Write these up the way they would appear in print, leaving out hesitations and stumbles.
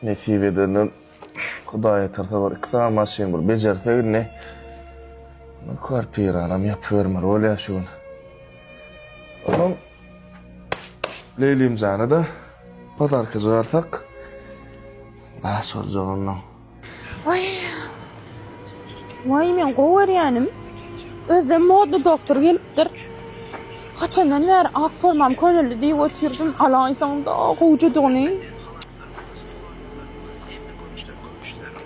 Nesibeden Hudaýa tarsa bir iki saat maşyn bir bejersek ne? Kwartiranam ýapýarmar, öyle ýaşuň. Onuň Leylim jana da padarka jartak. Aşol jogandan. Ay. Vay men gowerýanym. Özüm modda doktor gelipdir. Haçandan beri ak formam könüllü diýip oturdım. Alaýsaň da gowjudygyny.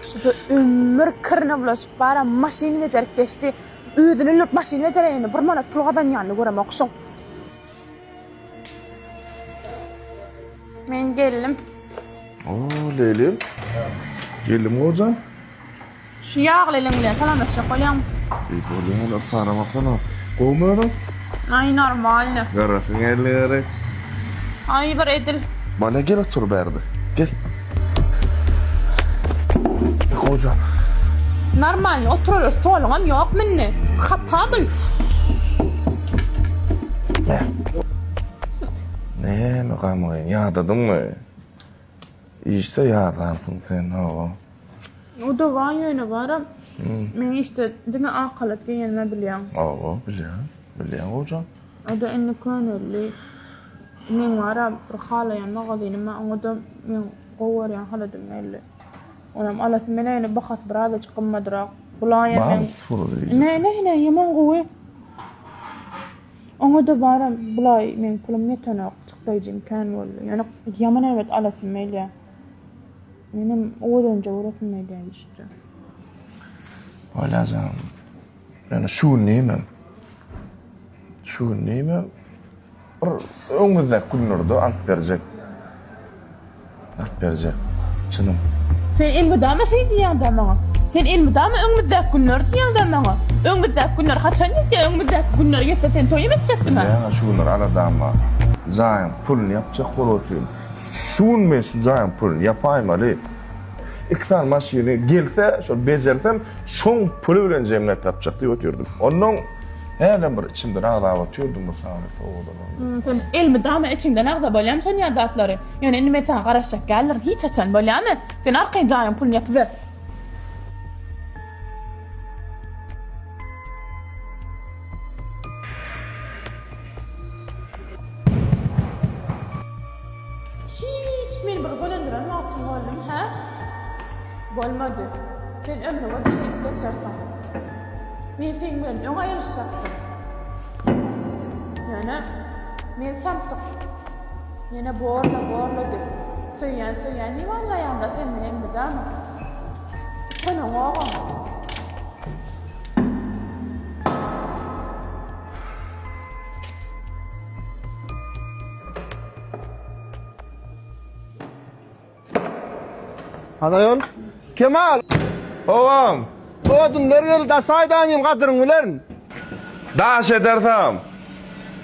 Şurada ömür kırına bulaşıp bara maşini becerip geçti. Özünü lüp maşini becereyini bir mana tulgadan ýanly görem okşaň. Men geldim. Oo Leylim. Geldim hocam. Şu ýaglylyň falan başa golýam. Bolýan da paramasana. Gowmadan. Ay normal. Garafyň elleri. Ay bir edil. Bana gel otur berdi. Gel. Hocam. Normal otururuz toluňam ýok minni. Hatabyl. Ne? Ne mi gamoyun? Ýadadym mı? İşte ýadarsın sen o. O da var ýöne baram. Men işte dime akalat diýenme bilýän. Oo, bilýän hocam. O da enni könelli. Men wara bir halaýan magazynyma oňa da men gowarýan haladym elli. Onam alasy mene bahas biraz çykmadyrak. Bulaýan. Ne ýaman gowy. Oňa da baram bulay men pulum ýetenek çykdaýjy imkan boldy. Ýani ýaman evet alasy melýä. Menim odan jawrasym melýä işte. Olazam. Yani şu neyim? Şu neyim? Öňüzde günlerde ant berjek. Ant berjek. Çynım. Sen elmudama şey diýäň da maňa. Sen elmudama öňüzde günler diýäň da maňa. Öňüzde günler haçan ýetdi? Öňüzde günler ýetse sen toýup etjekdiňmi? Ya şu günler aladama. Zaýan pulny ýapjak bolotyn. Şun men şu zaýan pulny ýapaýym ali. İktar maşini gelse, şu bejersem, şoň puly bilen jemlep ýapjak diýip oturdum. Onuň her bir içimde rahat oturdum bu saat oğlan. Sen elmudama içinde nagda bolýan şol ýadatlary. Ýöne nime sen garaşak gelir hiç açan bolýarmy? Sen arkaň jaýan pulny ýapyp hiç meni bir gölendiren wagtym boldum, ha? Bolmady. Sen ömrüňe düşeýip geçersen. Men sen bilen öňe ýerişjekdim. Ýöne men samsyk. Ýene borla dip. Söýän niwallaýanda sen bilen bidama. Bana wagam. Hadayon, Kemal, Oğam, oğdun nergeli da saydanyım kadırın ulan. daş edersem.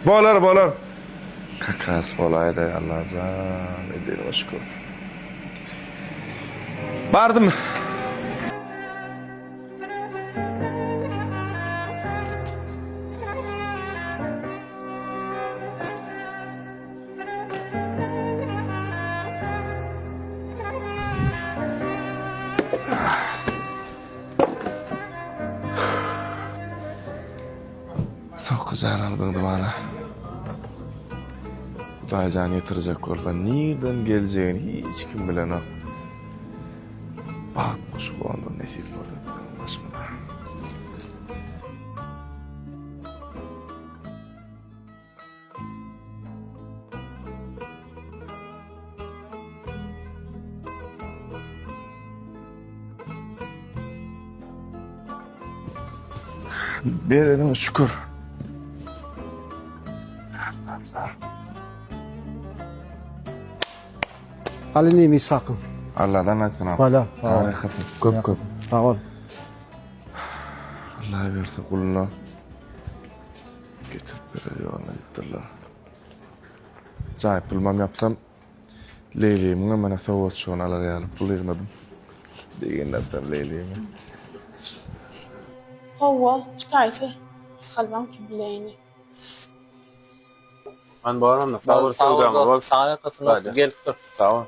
Bolar. Kakas bolaydı Allah'tan. Edil şükür. Bardım. Çok güzel aldın bana. Hudaýjan ýetirecek bolsa, nirden geljegini hiç kim bilenok. Bakmış golandan nesip boldy. Başmada. Berene şükür. Alini misakın. Allah'dan aksın abi. Hala. Harikasın. Köp. Sağ ol. Allah verse kuluna. Getirip verir yoluna gittiler. Çay pulmam yapsam Leyliğimin bana soğuk şu an alır yani pul vermedim. Degenlerden Leyliğimin. Hawa, ştaýsy. Salban kibleyni. Ben bağıramda. Sağ ol. Sağ ol. Sağ ol. Gelip dur. Sağ ol.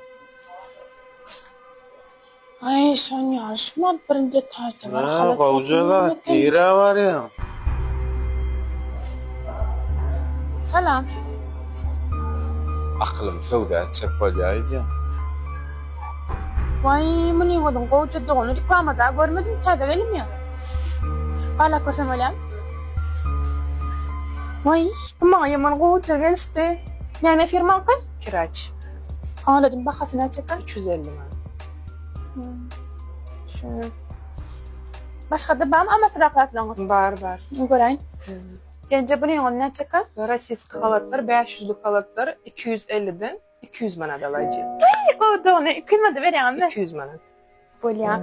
Ay son yarışma birinci taçı var. Ha, Gavcala, tira var ya. Salam. Aklım sevda çapacaydı. Vay meni odun kovucu doğunu reklamada görmedim tabi benim ya. Bana kosam öyle. Vay ama yaman kovucu gelişti. Ne firma kız? Kiraç. Anladım bakasına çeker. 250 man. Şunu. Başka da bam ama sıraklatlanız. Var. Görayın. Gence bunu yoluna çeker. Rossiyski halatlar 500'lük halatlar 250'den 200 manat alacağım. O da onu kıymadı vereyim 200 manat. Böyle ya.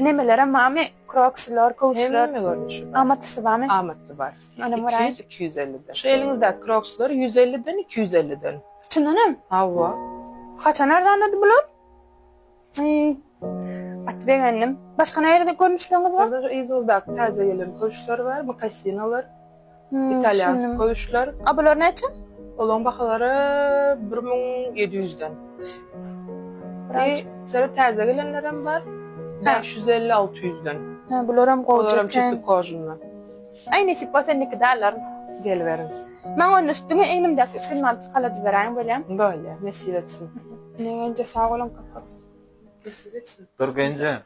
Nemelere mami crocslar, coachlar. Hem mi görmüş? Amatısı var mı? Ahmetli var. Anam var. 200-250'den. Şu elinizde Crocs'lar 150'den 250'den. Çınanım. Hava. Kaça nereden anladı bular? Atbek annem. Başka nerede görmüşleriniz var? Burada İzoldak taze gelen koğuşlar var. Makasinalar, İtalyan koğuşlar. Abular ne için? Olan bakaları 1700'den. Sonra taze gelenlerim var. 550-600'den. Bulurum Olaram koğucu. çizdik koğuşundan. Ay nesip var sendeki derler. Gel verin. Ben onun üstüne eğimde film alıp kaladı vereyim böyle. Böyle. Mesih etsin. Ne önce sağ olun kapı. Mesih etsin. Dur gence.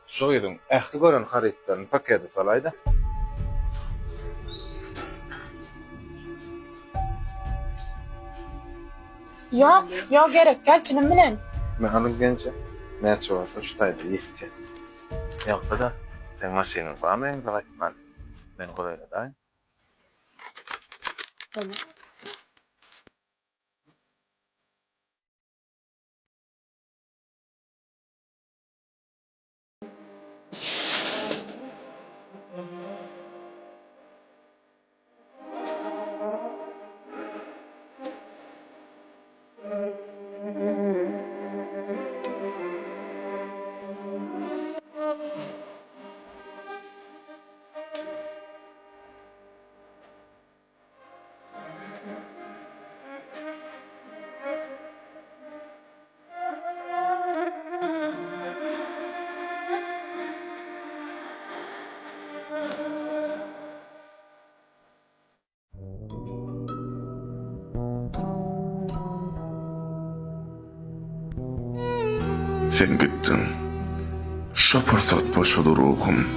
Şu yedim. Ehli gören haritlerini pakete salaydı. Yok gerek gel çınım bilen. Mehanın gence. Ne çoğası şutaydı yiyici. Yoksa da sen maşinin var mı? Ben kolayla da. Sen gittin. Şaparsat boşadı ruhum.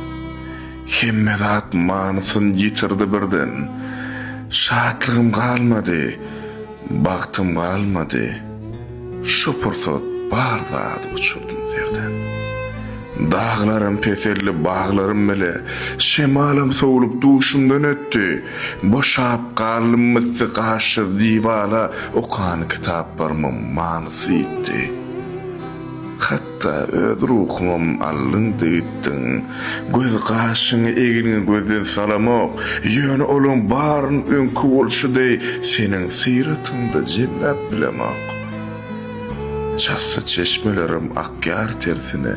Hemmedat manısın yitirdi birden. Şahatlığım kalmadı. Baktım kalmadı. Şaparsat bardadı uçurdum zerden. Dağlarım peselli bağlarım bile. Şemalım soğulup duşumdan öttü. Boşap karlım mıssı kaşır divala. Okan kitaplarımın manısı itti. Hatta öz ruhum allın deyittin. Göz kaşını egini gözden salamak. Yön olun barın önkü olşu dey. Senin sıyratında cennet bilemak. Çassa çeşmelerim akyar tersine.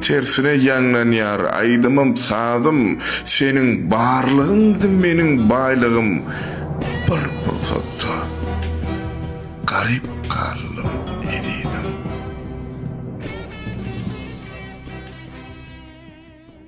Tersine yanlan yar aydımım sağdım. Senin barlığındı benim baylığım. Bir fırsatta garip kaldım.